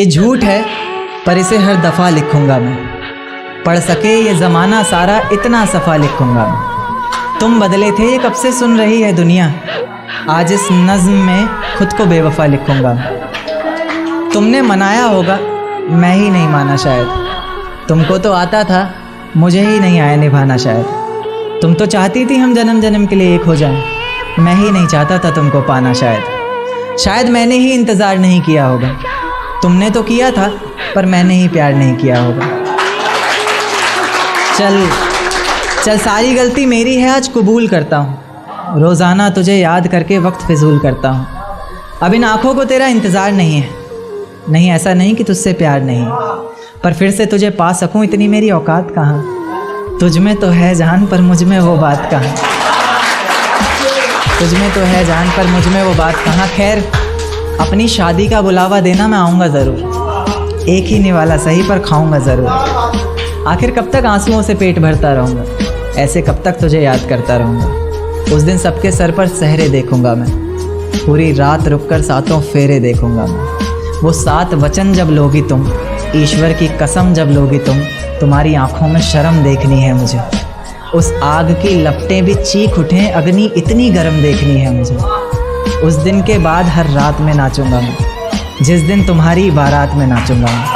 ये झूठ है पर इसे हर दफ़ा लिखूंगा मैं। पढ़ सके ये ज़माना सारा इतना सफ़ा लिखूंगा मैं। तुम बदले थे ये कब से सुन रही है दुनिया, आज इस नज़्म में खुद को बेवफ़ा लिखूंगा मैं। तुमने मनाया होगा मैं ही नहीं माना शायद, तुमको तो आता था मुझे ही नहीं आया निभाना शायद। तुम तो चाहती थी हम जन्म जन्म के लिए एक हो जाएं, मैं ही नहीं चाहता था तुमको पाना शायद मैंने ही इंतज़ार नहीं किया होगा। तुमने तो किया था पर मैंने ही प्यार नहीं किया होगा। चल सारी गलती मेरी है, आज कबूल करता हूँ। रोज़ाना तुझे याद करके वक्त फिजूल करता हूँ। अब इन आँखों को तेरा इंतज़ार नहीं है, नहीं ऐसा नहीं कि तुझसे प्यार नहीं, पर फिर से तुझे पा सकूँ इतनी मेरी औकात कहाँ। तुझ में तो है जान पर मुझ में वो बात कहाँ, तुझ में तो है जान पर मुझ में वो बात कहाँ। खैर अपनी शादी का बुलावा देना मैं आऊँगा ज़रूर, एक ही निवाला सही पर खाऊँगा ज़रूर। आखिर कब तक आंसुओं से पेट भरता रहूँगा, ऐसे कब तक तुझे याद करता रहूँगा। उस दिन सबके सर पर सहरे देखूँगा मैं, पूरी रात रुककर सातों फेरे देखूँगा मैं। वो 7 वचन जब लोगी तुम, ईश्वर की कसम जब लोगी तुम, तुम्हारी आँखों में शर्म देखनी है मुझे। उस आग की लपटें भी चीख उठें, अग्नि इतनी गर्म देखनी है मुझे। उस दिन के बाद हर रात में नाचूंगा मैं, जिस दिन तुम्हारी बारात में नाचूंगा मैं।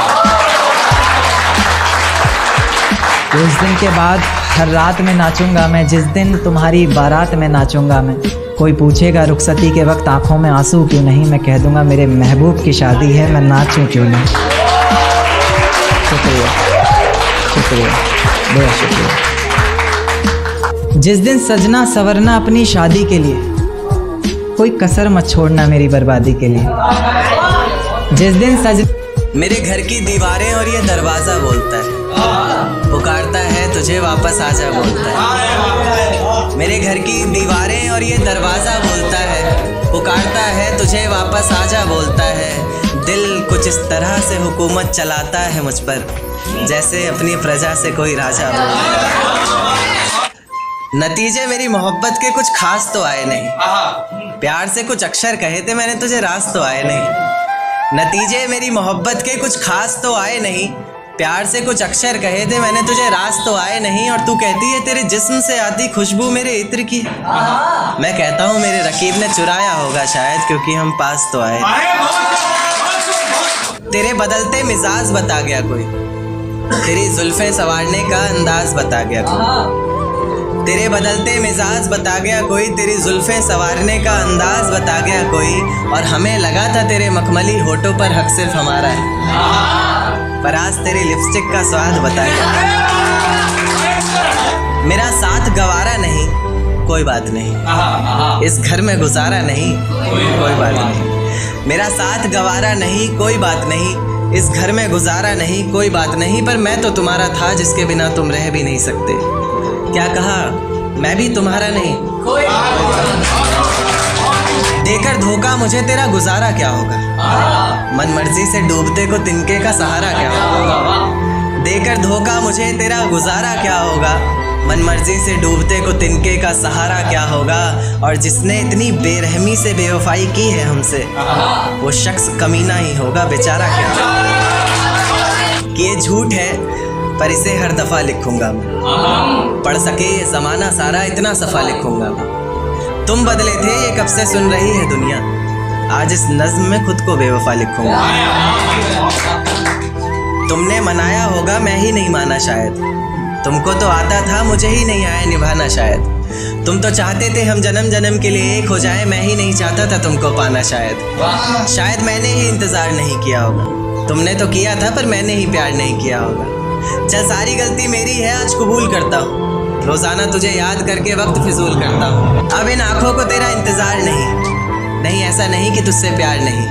उस दिन के बाद हर रात में नाचूंगा मैं, जिस दिन तुम्हारी बारात में नाचूंगा मैं। कोई पूछेगा रुखसती के वक्त आंखों में आंसू क्यों नहीं, मैं कह दूंगा मेरे महबूब की शादी है, मैं नाचूं क्यों नहीं। शुक्रिया शुक्रिया बहुत शुक्रिया। जिस दिन सजना सवरना अपनी शादी के लिए, कोई कसर मत छोड़ना मेरी बर्बादी के लिए। जिस दिन मेरे घर की दीवारें और ये दरवाज़ा बोलता है, पुकारता है तुझे वापस आजा बोलता है। मेरे घर की दीवारें और ये दरवाज़ा बोलता है, पुकारता है तुझे वापस आजा बोलता है। दिल कुछ इस तरह से हुकूमत चलाता है मुझ पर, जैसे अपनी प्रजा से कोई राजा बोलता है। नतीजे मेरी मोहब्बत के कुछ खास तो आए नहीं, प्यार से कुछ अक्षर कहे थे मैंने तुझे रास तो आए नहीं। नतीजे मेरी मोहब्बत के कुछ खास तो आए नहीं, प्यार से कुछ अक्षर कहे थे मैंने तुझे रास तो आए नहीं। और तू कहती है तेरे जिस्म से आती खुशबू मेरे इत्र की, मैं कहता हूँ मेरे रकीब ने चुराया होगा शायद, क्योंकि हम पास तो आए। तेरे बदलते मिजाज बता गया कोई, तेरी जुल्फें संवारने का अंदाज बता गया कोई। तेरे बदलते मिजाज बता गया कोई, तेरी जुल्फें संवारने का अंदाज बता गया कोई। और हमें लगा था तेरे मखमली होठों पर हक सिर्फ हमारा है, पर आज तेरी लिपस्टिक का स्वाद बता गया। मेरा साथ गवारा नहीं कोई बात नहीं, इस घर में गुजारा नहीं कोई बात नहीं। मेरा साथ गवारा नहीं कोई बात नहीं, इस घर में गुजारा नहीं कोई बात नहीं। पर मैं तो तुम्हारा था जिसके बिना तुम रह भी नहीं सकते। क्या कहा मैं भी तुम्हारा नहीं, देकर धोखा मुझे तेरा गुजारा क्या होगा। मन मर्जी से डूबते को तिनके का सहारा क्या होगा। देकर धोखा मुझे तेरा गुजारा क्या होगा, मन मर्जी से डूबते को तिनके का सहारा क्या होगा। और जिसने इतनी बेरहमी से बेवफाई की है हमसे, वो शख्स कमीना ही होगा बेचारा क्या होगा। कि ये झूठ है पर इसे हर दफ़ा लिखूंगा मैं। पढ़ सके ये ज़माना सारा इतना सफ़ा लिखूंगा मैं। तुम बदले थे ये कब से सुन रही है दुनिया, आज इस नज़्म में खुद को बेवफा लिखूंगा। तुमने मनाया होगा मैं ही नहीं माना शायद, तुमको तो आता था मुझे ही नहीं आया निभाना शायद। तुम तो चाहते थे हम जन्म जन्म के लिए एक हो जाए, मैं ही नहीं चाहता था तुमको पाना शायद मैंने ही इंतज़ार नहीं किया होगा। तुमने तो किया था पर मैंने ही प्यार नहीं किया होगा। चल सारी गलती मेरी है, आज कबूल करता हूँ। रोज़ाना तुझे याद करके वक्त फिजूल करता हूँ। अब इन आँखों को तेरा इंतज़ार नहीं ऐसा नहीं कि तुझसे प्यार नहीं,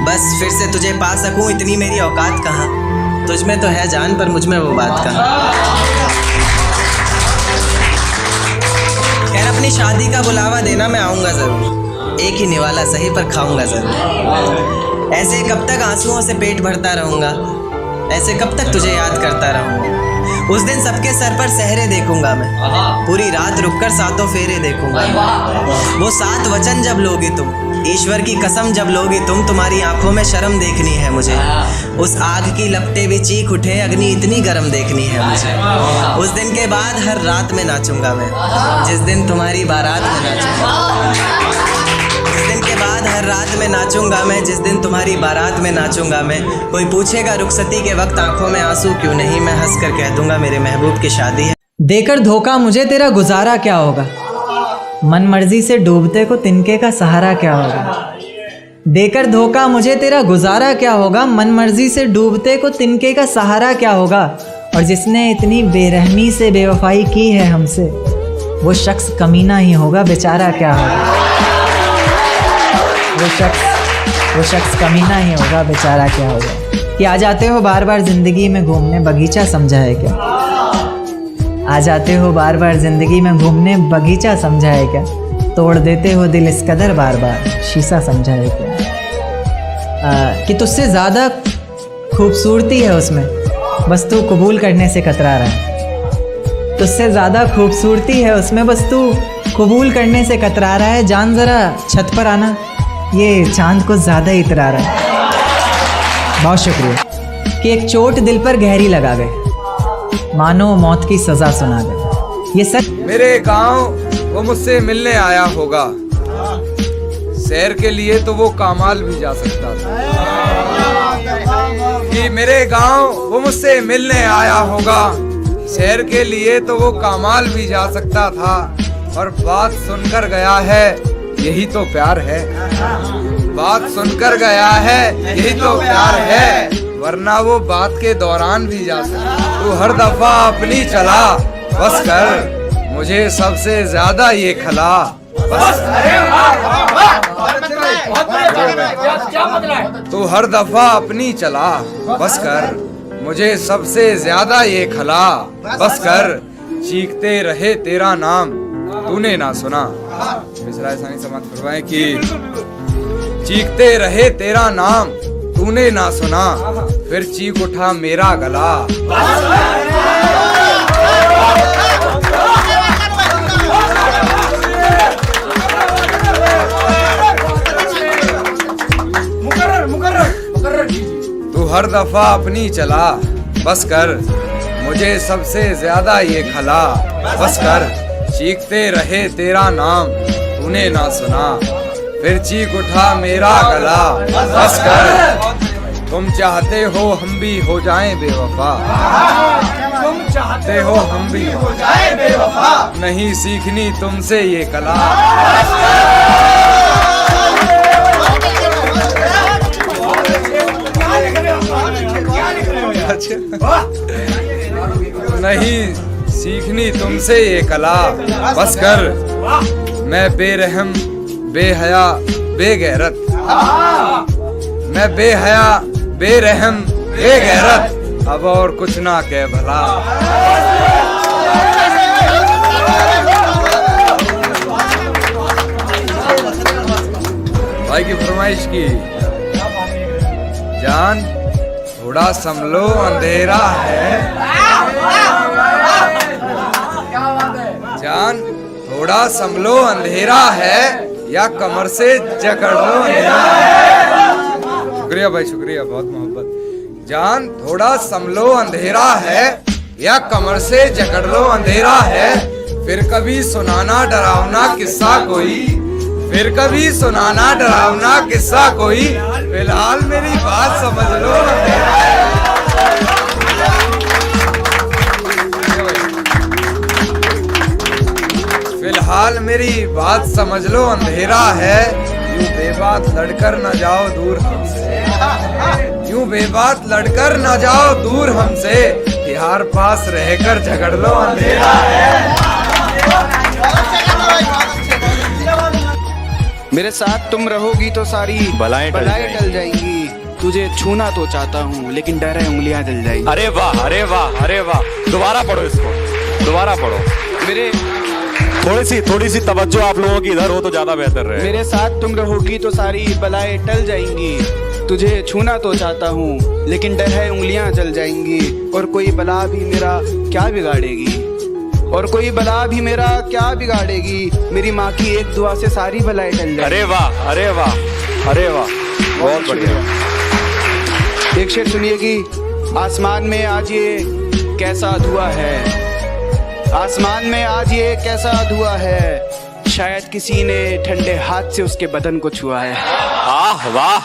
बस फिर से तुझे पा सकूँ इतनी मेरी औकात कहाँ। तुझ में तो है जान पर मुझ में वो बात कहाँ। खैर अपनी शादी का बुलावा देना मैं आऊँगा ज़रूर, एक ही निवाला सही पर खाऊँगा ज़रूर। ऐसे कब तक आंसुओं से पेट भरता रहूँगा, ऐसे कब तक तुझे याद करता रहूँगा। उस दिन सबके सर पर सहरे देखूंगा मैं, पूरी रात रुककर सातों फेरे देखूंगा। वो 7 वचन जब लोगी तुम, ईश्वर की कसम जब लोगी तुम, तुम्हारी आंखों में शर्म देखनी है मुझे। उस आग की लपटें भी चीख उठे, अग्नि इतनी गर्म देखनी है मुझे। उस दिन के बाद हर रात में नाचूंगा मैं, जिस दिन तुम्हारी बारात में नाचूंगा। जिस दिन के बाद हर रात में नाचूंगा मैं, जिस दिन तुम्हारी बारात में नाचूंगा मैं। कोई पूछेगा रुखसती के वक्त आंखों में आंसू क्यों नहीं, मैं हंस कर कह दूंगा मेरे महबूब की शादी है। देकर धोखा मुझे तेरा गुजारा क्या होगा, मन मर्जी से डूबते को तिनके का सहारा क्या होगा। देकर धोखा मुझे तेरा गुजारा क्या होगा, मन मर्जी से डूबते को तिनके का सहारा क्या होगा। और जिसने इतनी बेरहमी से बेवफाई की है हमसे, वो शख्स कमीना ही होगा, बेचारा क्या होगा। वो शख्स कमीना ही होगा, बेचारा क्या होगा। कि आ जाते हो बार बार ज़िंदगी में घूमने, बगीचा समझा है क्या। आ जाते हो बार बार ज़िंदगी में घूमने, बगीचा समझा है क्या। तोड़ देते हो दिल इस कदर बार बार, शीशा समझा है क्या। कि तुझसे ज़्यादा खूबसूरती है उसमें, बस तू कबूल करने से कतरा रहा है। तुझसे ज़्यादा खूबसूरती है उसमें, बस तू कबूल करने से कतरा रहा है। जान ज़रा छत पर आना, ये चांद को ज़्यादा ही इतरा रहा है। बहुत शुक्रिया। कि एक चोट दिल पर गहरी लगा गए, मानो मौत की सज़ा सुना गए। ये सच। मेरे गांव वो मुझसे मिलने आया होगा, सैर के लिए तो वो कामाल भी जा सकता था। कि मेरे गांव वो मुझसे मिलने आया होगा, सैर के लिए तो वो कामाल भी जा सकता था। और बात सुनकर गया है, यही तो प्यार है। बात सुनकर गया है, यही तो प्यार है, वरना वो बात के दौरान भी जा सकता। तू हर दफा अपनी चला, बस कर मुझे सबसे ज्यादा ये खला। तू हर दफा अपनी चला, बस कर मुझे सबसे ज्यादा ये खला। बस कर चीखते रहे तेरा नाम, तूने ना सुना। मिसरा ऐसा समाप्त करवाएं कि चीखते रहे तेरा नाम, तूने ना सुना, फिर चीख उठा मेरा गला। तू हर दफा अपनी चला, बस कर मुझे सबसे ज्यादा ये खला। बस कर चीखते रहे तेरा नाम, तूने ना सुना, फिर चीख उठा मेरा गला। बस कर तुम चाहते हो हम भी हो जाएं बेवफा, तुम चाहते हो हम भी हो जाएं बेवफा, नहीं सीखनी तुमसे ये कला। नहीं सीखनी तुमसे ये कला। बस कर मैं बेरहम बेहया बेगैरत, मैं बेहया बेरहम बेगैरत, अब और कुछ ना कह भला। भाई की फरमाइश की, जान थोड़ा संभलो अंधेरा है, जान थोड़ा संभलो अंधेरा है, या कमर से जकड़ लो अंधेरा है। शुक्रिया भाई शुक्रिया, बहुत मोहब्बत। जान थोड़ा संभलो अंधेरा है, या कमर से जकड़ लो अंधेरा है, फिर कभी सुनाना डरावना किस्सा कोई, फिर कभी सुनाना डरावना किस्सा कोई, फिलहाल मेरी बात समझ लो अंधेरा है। फिलहाल मेरी बात समझ लो अंधेरा है, यूं बेबात लड़कर न जाओ दूर हमसे, यूं बेबात लड़कर न जाओ दूर हमसे, यार पास रहकर झगड़ लो अंधेरा है। मेरे साथ तुम रहोगी तो सारी बलाएं टल जाएंगी, तुझे छूना तो चाहता हूँ लेकिन डर है उंगलियां जल जाएंगी। अरे वाह अरे वाह अरे वाह, दोबारा पढ़ो इसको, दोबारा पढ़ो। मेरे थोड़ी सी तवज्जो आप लोगों की इधर हो तो ज्यादा बेहतर रहे। मेरे साथ तुम रहोगी तो सारी बलाएं टल जाएंगी, तुझे छूना तो चाहता हूँ लेकिन डर है उंगलियां जल जाएंगी, और कोई बला भी मेरा क्या बिगाड़ेगी। और कोई बला भी मेरा क्या बिगाड़ेगी, मेरी माँ की एक दुआ से सारी बलाएं टल जाएगी। अरे वाह, अरे वाह, अरे वाह, बहुत बढ़िया। एक शेर सुनिए कि आसमान में आज ये कैसा धुआं है, आसमान में आज ये कैसा धुआं है, शायद किसी ने ठंडे हाथ से उसके बदन को छुआ है। वाह।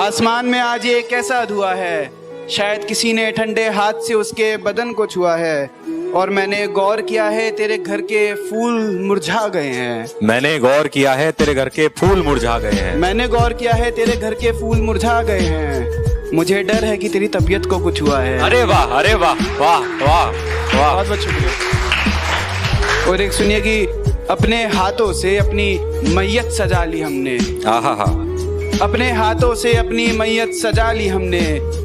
आसमान में आज ये कैसा धुआं है, शायद किसी ने ठंडे हाथ से उसके बदन को छुआ है। और मैंने गौर किया है तेरे घर के फूल मुरझा गए हैं, मैंने गौर किया है तेरे घर के फूल मुरझा गए हैं, मैंने गौर किया है तेरे घर के फूल मुरझा गए हैं। मुझे डर है कि तेरी तबीयत को कुछ हुआ है। अरे वाह, अरे वाह, वाह वाह वाह, बहुत बहुत शुक्रिया। और एक सुनिए कि अपने हाथों से अपनी मैयत सजा ली हमने, आहा, अपने हाथों से अपनी मैयत सजा ली हमने,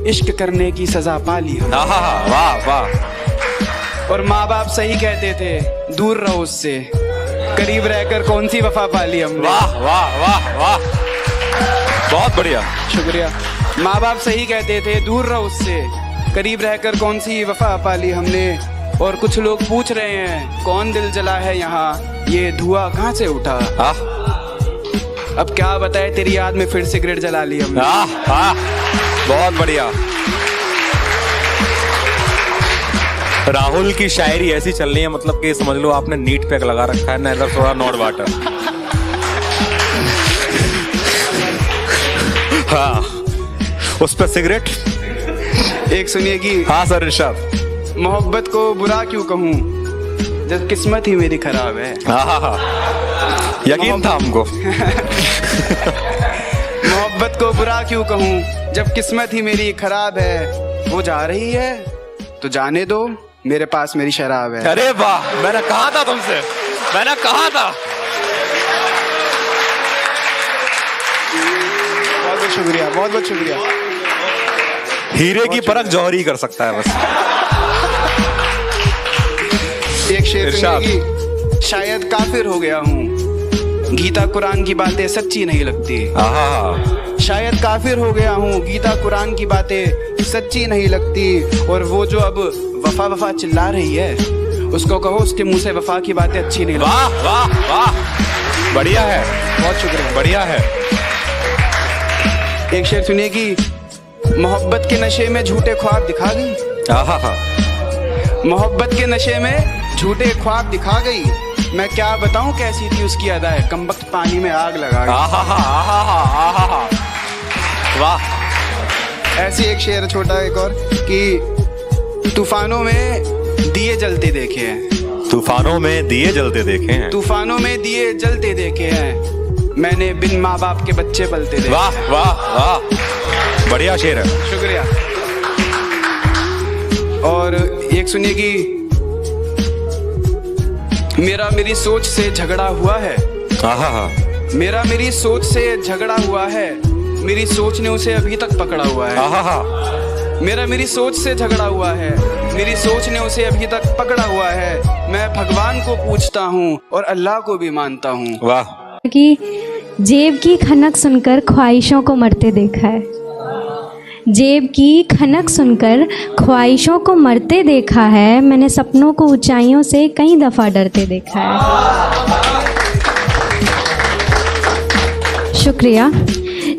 इश्क करने की सजा पा ली हमने। आहा, वाह वाह। और माँ बाप सही कहते थे दूर रहो उससे, करीब रहकर कौन सी वफा पाली हमने। वाह वाह वाह वाह, बहुत बढ़िया, शुक्रिया। माँ बाप सही कहते थे दूर रहो उससे, करीब रहकर कौन सी वफा पाली हमने। और कुछ लोग पूछ रहे हैं कौन दिल जला है यहाँ, ये धुआं कहाँ से उठा। अब क्या बताए तेरी याद में फिर सिगरेट जला ली हमने। बहुत बढ़िया। राहुल की शायरी ऐसी चल रही है, मतलब कि समझ लो आपने नीट पे लगा रखा है, नेदर सोडा नॉट वाटर। हाँ, उस पर सिगरेट। एक सुनिए कि हाँ सर, इरशाद। मोहब्बत को बुरा क्यों कहूँ जब किस्मत ही मेरी खराब है। यकीन था हमको। मोहब्बत को बुरा क्यों कहूँ जब किस्मत ही मेरी खराब है। वो जा रही है तो जाने दो, मेरे पास मेरी शराब है। अरे वाह, मैंने कहा था तुमसे, मैंने कहा था। बहुत बहुत शुक्रिया, बहुत बहुत शुक्रिया। हीरे की परख जौहरी कर सकता है बस। एक शेर सुनिएगी, शायद काफिर हो गया हूँ, गीता कुरान की बातें सच्ची नहीं लगती। शायद काफिर हो गया हूँ, गीता कुरान की बातें सच्ची नहीं लगती। और वो जो अब वफा वफा चिल्ला रही है, उसको कहो उसके मुंह से वफा की बातें अच्छी नहीं लगती। वाह वाह वाह, बढ़िया है, बहुत शुक्रिया, बढ़िया है। एक शेर सुनिए कि मोहब्बत के नशे में झूठे ख्वाब दिखा गई, मोहब्बत के नशे में झूठे ख्वाब दिखा गई। मैं क्या बताऊं कैसी थी उसकी अदाएं, कमबख्त पानी में आग लगा गई। वाह। ऐसी एक शेर छोटा एक और कि तूफानों में दिए जलते देखे हैं, तूफानों में दिए जलते देखे हैं, तूफानों में दिए जलते देखे हैं, मैंने बिन माँ बाप के बच्चे पलते देखे। वाह वाह वाह, बढ़िया शेर है, शुक्रिया। और एक सुनिए कि मेरा मेरी सोच से झगड़ा हुआ है, मेरा मेरी सोच से झगड़ा हुआ है, मेरी सोच ने उसे अभी तक पकड़ा हुआ है। मेरा मेरी सोच से झगड़ा हुआ है, मेरी सोच ने उसे अभी तक पकड़ा हुआ है। मैं भगवान को पूछता हूँ और अल्लाह को भी मानता हूँ। वाह। कि जेब की खनक सुनकर ख्वाहिशों को मरते देखा है, जेब की खनक सुनकर ख्वाहिशों को मरते देखा है, मैंने सपनों को ऊंचाइयों से कई दफ़ा डरते देखा है। शुक्रिया।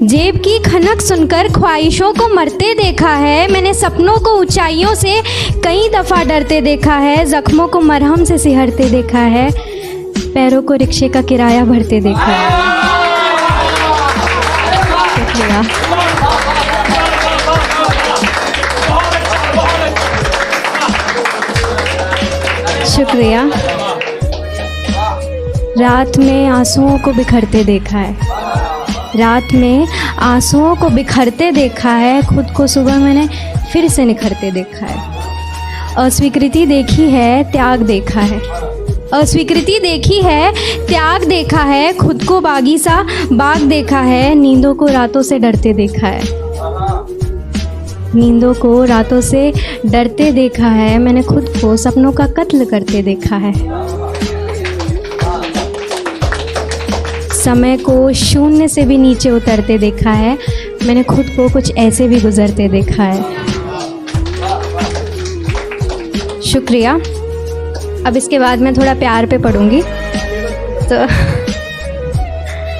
जेब की खनक सुनकर ख्वाहिशों को मरते देखा है, मैंने सपनों को ऊंचाइयों से कई दफ़ा डरते देखा है, जख्मों को मरहम से सिहरते देखा है, पैरों को रिक्शे का किराया भरते देखा है। शुक्रिया। शुक्रिया। रात में आंसुओं को बिखरते देखा है, रात में आंसुओं को बिखरते देखा है, खुद को सुबह मैंने फिर से निखरते देखा है। अस्वीकृति देखी है, त्याग देखा है, अस्वीकृति देखी है, त्याग देखा है, खुद को बागी सा बाग देखा है, नींदों को रातों से डरते देखा है, नींदों को रातों से डरते देखा है, मैंने खुद को सपनों का कत्ल करते देखा है। समय को शून्य से भी नीचे उतरते देखा है, मैंने खुद को कुछ ऐसे भी गुजरते देखा है। शुक्रिया। अब इसके बाद मैं थोड़ा प्यार पे पढ़ूंगी। तो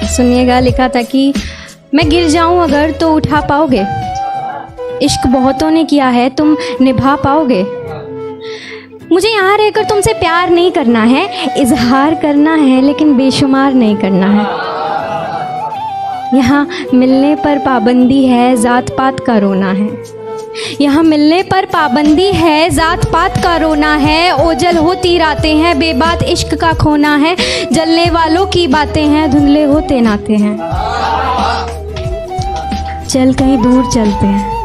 सुनिएगा, लिखा था कि मैं गिर जाऊं अगर तो उठा पाओगे, इश्क बहुतों ने किया है तुम निभा पाओगे। मुझे यहाँ रहकर तुमसे प्यार नहीं करना है, इजहार करना है लेकिन बेशुमार नहीं करना है। यहाँ मिलने पर पाबंदी है, जात पात का रोना है। यहाँ मिलने पर पाबंदी है, जात पात का रोना है। ओझल होती रातें हैं, बेबात इश्क का खोना है। जलने वालों की बातें हैं, धुंधले होते नाते हैं। चल कहीं दूर चलते हैं,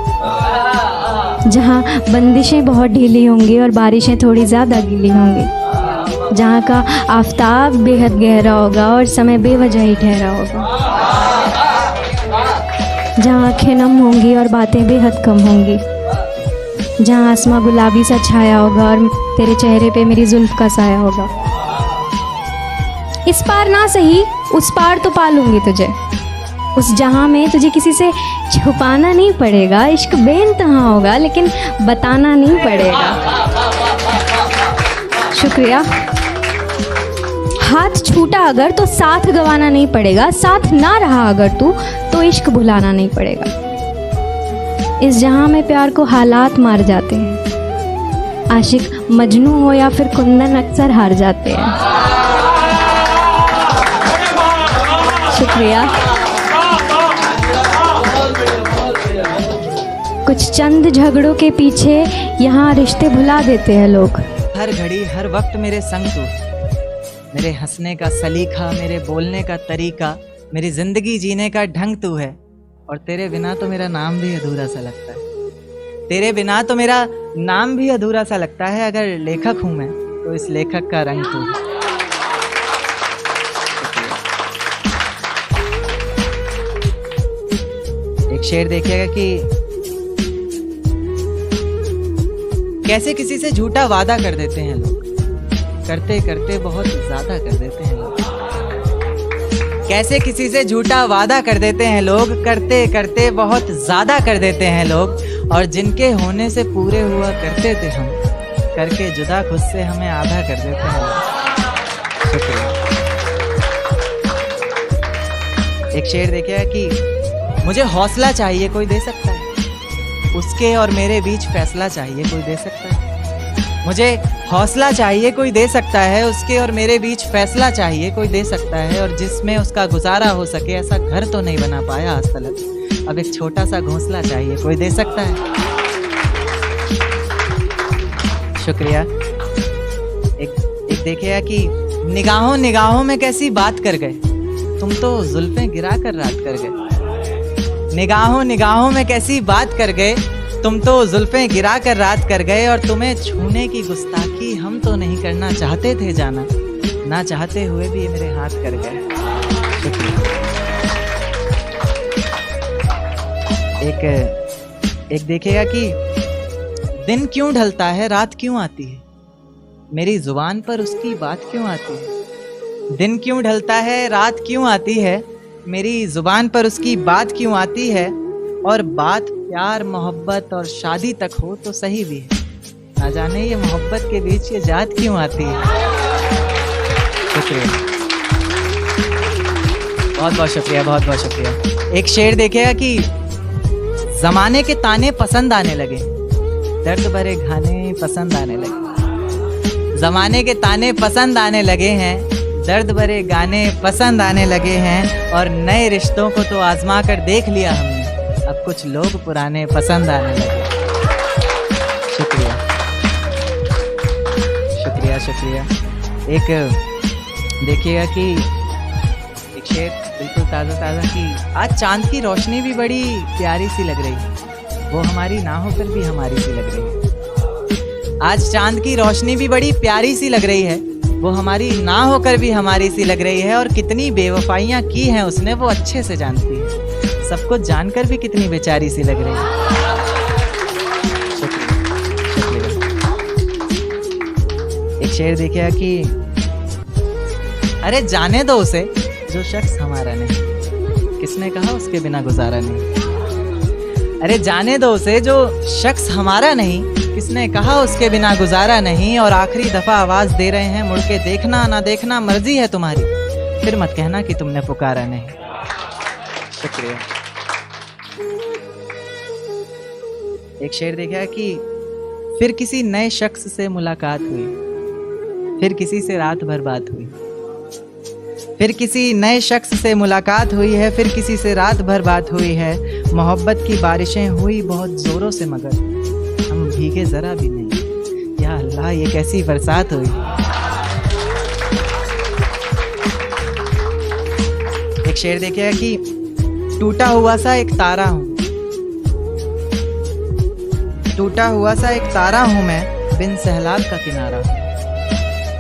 जहाँ बंदिशें बहुत ढीली होंगी और बारिशें थोड़ी ज़्यादा गीली होंगी। जहाँ का आफताब बेहद गहरा होगा और समय बेवजह ही ठहरा होगा। जहाँ आँखें नम होंगी और बातें बेहद कम होंगी। जहाँ आसमां गुलाबी सा छाया होगा और तेरे चेहरे पे मेरी जुल्फ का साया होगा। इस पार ना सही उस पार तो पालूंगी तुझे। उस जहाँ में तुझे किसी से छुपाना नहीं पड़ेगा। इश्क बेइंतहा होगा लेकिन बताना नहीं पड़ेगा। शुक्रिया। हाथ छूटा अगर तो साथ गंवाना नहीं पड़ेगा। साथ ना रहा अगर तू तो इश्क भुलाना नहीं पड़ेगा। इस जहाँ में प्यार को हालात मार जाते हैं। आशिक मजनू हो या फिर कुंदन अक्सर हार जाते हैं। शुक्रिया। कुछ चंद झगड़ों के पीछे यहाँ रिश्ते भुला देते हैं लोग। हर घड़ी हर वक्त मेरे संग तू, मेरे हंसने का सलीका, मेरे बोलने का तरीका, मेरी जिंदगी जीने का ढंग तू है। और तेरे बिना तो मेरा नाम भी अधूरा सा लगता है। तेरे बिना तो मेरा नाम भी अधूरा सा लगता है। अगर लेखक हूँ मैं तो इस लेखक का रंग तू है। एक शेर देखिएगा कि कैसे किसी से झूठा वादा कर देते हैं लोग, करते करते बहुत ज्यादा कर देते हैं लोग। कैसे किसी से झूठा वादा कर देते हैं लोग, करते करते बहुत ज्यादा कर देते हैं लोग। और जिनके होने से पूरे हुआ करते थे हम, करके जुदा खुद से हमें आधा कर देते हैं लोग। शुक्रिया। एक शेर देखिएगा कि मुझे हौसला चाहिए कोई दे सकता है, उसके और मेरे बीच फैसला चाहिए कोई दे सकता है। मुझे हौसला चाहिए कोई दे सकता है, उसके और मेरे बीच फैसला चाहिए कोई दे सकता है। और जिसमें उसका गुजारा हो सके, ऐसा घर तो नहीं बना पाया आज तक, अब एक छोटा सा घोंसला चाहिए कोई दे सकता है। शुक्रिया। एक देखिएगा कि निगाहों निगाहों में कैसी बात कर गए, तुम तो जुल्फें गिरा कर रात कर गए। निगाहों निगाहों में कैसी बात कर गए, तुम तो जुल्फें गिरा कर रात कर गए। और तुम्हें छूने की गुस्ताखी हम तो नहीं करना चाहते थे जाना, ना चाहते हुए भी ये मेरे हाथ कर गए। एक देखिएगा कि दिन क्यों ढलता है रात क्यों आती है, मेरी जुबान पर उसकी बात क्यों आती है। दिन क्यों ढलता है रात क्यों आती है, मेरी जुबान पर उसकी बात क्यों आती है। और बात प्यार मोहब्बत और शादी तक हो तो सही भी है, ना जाने ये मोहब्बत के बीच ये जात क्यों आती है। शुक्रिया, बहुत बहुत शुक्रिया, बहुत बहुत शुक्रिया। एक शेर देखिएगा कि जमाने के ताने पसंद आने लगे, दर्द भरे गाने पसंद आने लगे। जमाने के ताने पसंद आने लगे हैं, दर्द भरे गाने पसंद आने लगे हैं। और नए रिश्तों को तो आजमा कर देख लिया हमने, अब कुछ लोग पुराने पसंद आने लगे। शुक्रिया, शुक्रिया, शुक्रिया। एक देखिएगा कि एक शेर बिल्कुल ताज़ा ताज़ा कि आज चांद की रोशनी भी बड़ी प्यारी सी लग रही है, वो हमारी ना होकर भी हमारी सी लग रही है। आज चांद की रोशनी भी बड़ी प्यारी सी लग रही है, वो हमारी ना होकर भी हमारी सी लग रही है। और कितनी बेवफाइयाँ की हैं उसने वो अच्छे से जानती है, सब कुछ जानकर भी कितनी बेचारी सी लग रही है। शुक्रिया, शुक्रिया। एक शेर देखिए कि अरे जाने दो उसे जो शख्स हमारा नहीं, किसने कहा उसके बिना गुजारा नहीं। अरे जाने दो उसे, जो शख्स हमारा नहीं, किसने कहा उसके बिना गुजारा नहीं। और आखिरी दफा आवाज दे रहे हैं, मुड़ के देखना ना देखना मर्जी है तुम्हारी, फिर मत कहना कि तुमने पुकारा नहीं। शुक्रिया। एक शेर देखा कि फिर किसी नए शख्स से मुलाकात हुई, फिर किसी से रात भर बात हुई। फिर किसी नए शख्स से मुलाकात हुई है, फिर किसी से रात भर बात हुई है। मोहब्बत की बारिशें हुई बहुत जोरों से, मगर हम भीगे जरा भी नहीं। या अल्लाह, ये कैसी बरसात हुई। एक शेर देखिए कि टूटा हुआ सा एक तारा हूं, टूटा हुआ सा एक तारा हूं मैं, बिन सहलाब का किनारा।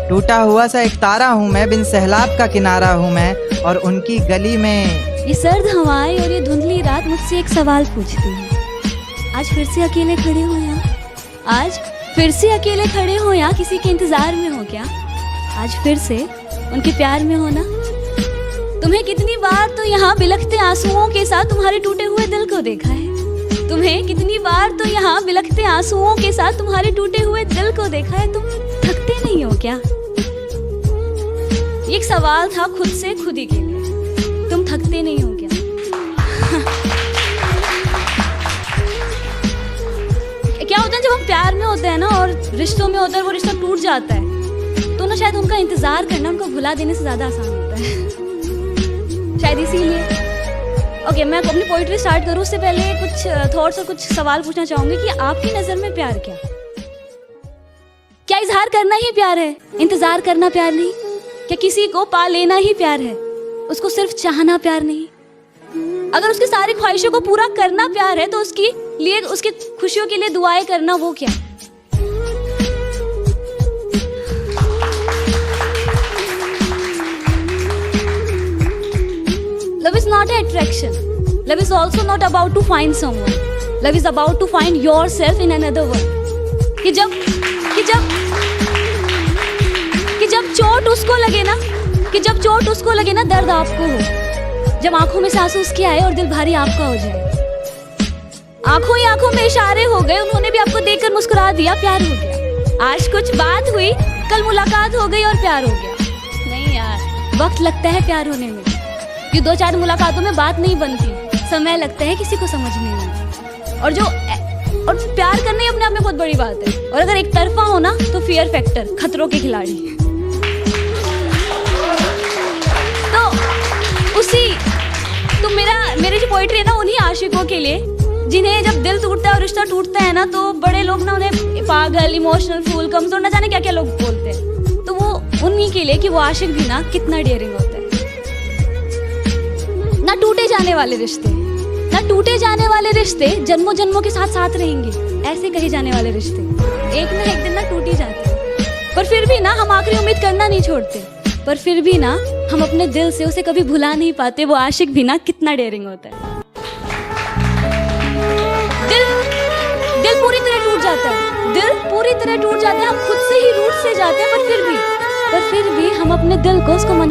टूटा हुआ सा एक तारा हूं मैं, बिन सहलाब का किनारा हूं मैं। और उनकी गली में ये सर्द हवाएं और ये धुंधली रात मुझसे एक सवाल पूछती है। आज फिर से अकेले खड़े हो या, आज फिर से अकेले खड़े हो या किसी के इंतजार में हो क्या? आज फिर से उनके प्यार में हो ना? तुम्हें कितनी बार तो यहाँ बिलखते आंसुओं के साथ तुम्हारे टूटे हुए दिल को देखा है। तुम्हें कितनी बार तो यहाँ बिलखते आंसुओं के साथ तुम्हारे टूटे हुए दिल को देखा है। तुम थकते नहीं हो क्या? ये एक सवाल था खुद से खुद ही के लिए, तुम थकते नहीं हो क्या? क्या होता है जब हम प्यार में होते हैं ना और रिश्तों में होता है, वो रिश्ता टूट जाता है तो ना शायद उनका इंतजार करना उनको भुला देने से ज्यादा आसान होता है। शायद इसीलिए। ओके, मैं अपनी पोइट्री स्टार्ट करूँ उससे पहले कुछ थॉट्स और कुछ सवाल पूछना चाहूंगी कि आपकी नजर में प्यार क्या इजहार करना ही प्यार है? इंतजार करना प्यार नहीं? क्या किसी को पा लेना ही प्यार है? उसको सिर्फ चाहना प्यार नहीं? अगर उसकी सारी ख्वाहिशों को पूरा करना प्यार है तो उसकी लिए, उसकी खुशियों के लिए दुआएं करना वो क्या? Love is not an attraction. Love is also not about to find someone. Love is about to find yourself in another one. कि जब चोट उसको लगे ना, कि जब चोट उसको लगे ना दर्द आपको हो। जब आंखों में से आंसू उसके आए और दिल भारी आपका हो जाए। आंखों ही आंखों में इशारे हो गए, उन्होंने भी आपको देखकर मुस्कुरा दिया, प्यार हो गया। आज कुछ बात हुई, कल मुलाकात हो गई और प्यार हो गया। नहीं यार, वक्त लगता है प्यार होने में। कि 2-4 मुलाकातों में बात नहीं बनती, समय लगता है किसी को समझने में। और प्यार करना ही अपने आप में बहुत बड़ी बात है। और अगर एक तरफा हो ना तो फियर फैक्टर, खतरों के खिलाड़ी। तो मेरी जो पोइट्री है ना उन्हीं आशिकों के लिए जिन्हें जब दिल टूटता है और रिश्ता टूटता है ना तो बड़े लोग ना उन्हें पागल, इमोशनल, फूल, कमजोर, ना जाने क्या क्या लोग बोलते हैं। तो वो उन्हीं के लिए कि वो आशिक भी ना कितना डेयरिंग होता है। ना टूटे जाने वाले रिश्ते, ना टूटे जाने वाले रिश्ते जन्मों जन्मों के साथ साथ रहेंगे, ऐसे कहे जाने वाले रिश्ते एक ना एक दिन ना टूट ही जाते हैं। पर फिर भी ना हम आखिरी उम्मीद करना नहीं छोड़ते। पर फिर भी ना हम अपने दिल से उसे कभी भुला नहीं पाते। वो आशिक भी ना कितना डेयरिंग होता है। दिल पूरी तरह टूट जाता है, दिल पूरी तरह टूट जाता है। हम खुद से ही रूठ से जाते हैं, पर फिर भी हम अपने दिल को उसको मना